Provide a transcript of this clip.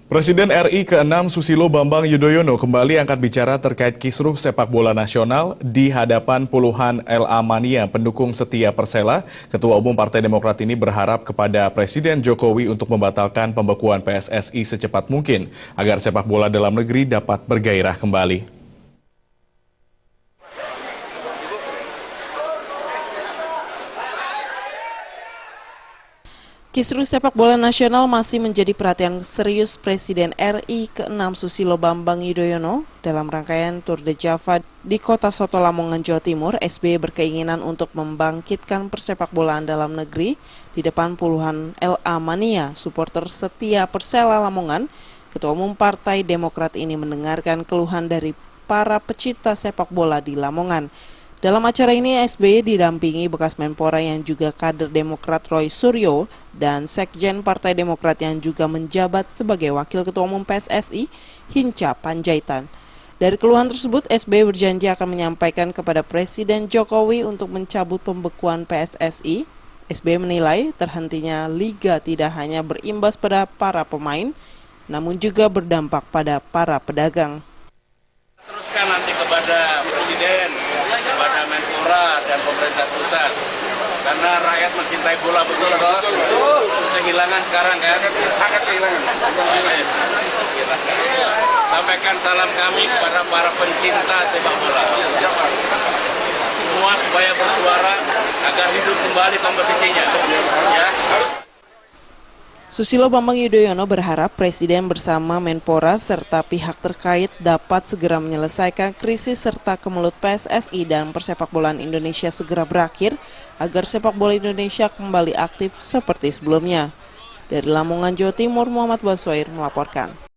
Presiden RI ke-6 Susilo Bambang Yudhoyono kembali angkat bicara terkait kisruh sepak bola nasional di hadapan puluhan LA Mania pendukung setia Persela. Ketua Umum Partai Demokrat ini berharap kepada Presiden Jokowi untuk membatalkan pembekuan PSSI secepat mungkin agar sepak bola dalam negeri dapat bergairah kembali. Kisruh sepak bola nasional masih menjadi perhatian serius Presiden RI ke-6 Susilo Bambang Yudhoyono. Dalam rangkaian Tour de Java di kota Soto Lamongan, Jawa Timur, SBY berkeinginan untuk membangkitkan persepak bolaan dalam negeri di depan puluhan LA Mania, supporter setia Persela Lamongan. Ketua Umum Partai Demokrat ini mendengarkan keluhan dari para pecinta sepak bola di Lamongan. Dalam acara ini, SBY didampingi bekas Menpora yang juga kader Demokrat Roy Suryo dan Sekjen Partai Demokrat yang juga menjabat sebagai Wakil Ketua Umum PSSI, Hinca Panjaitan. Dari keluhan tersebut, SBY berjanji akan menyampaikan kepada Presiden Jokowi untuk mencabut pembekuan PSSI. SBY menilai terhentinya liga tidak hanya berimbas pada para pemain, namun juga berdampak pada para pedagang. Teruskan nanti kepada Presiden, kepada Menpora dan pemerintah pusat, karena rakyat mencintai bola betul toh. Kehilangan sekarang kan? Sangat kehilangan. Sampaikan salam kami kepada para pencinta sepak bola. Semua supaya bersuara agar hidup kembali kompetisinya. Ya. Susilo Bambang Yudhoyono berharap Presiden bersama Menpora serta pihak terkait dapat segera menyelesaikan krisis serta kemelut PSSI dan persepakbolaan Indonesia segera berakhir agar sepak bola Indonesia kembali aktif seperti sebelumnya. Dari Lamongan, Jawa Timur, Muhammad Baswair melaporkan.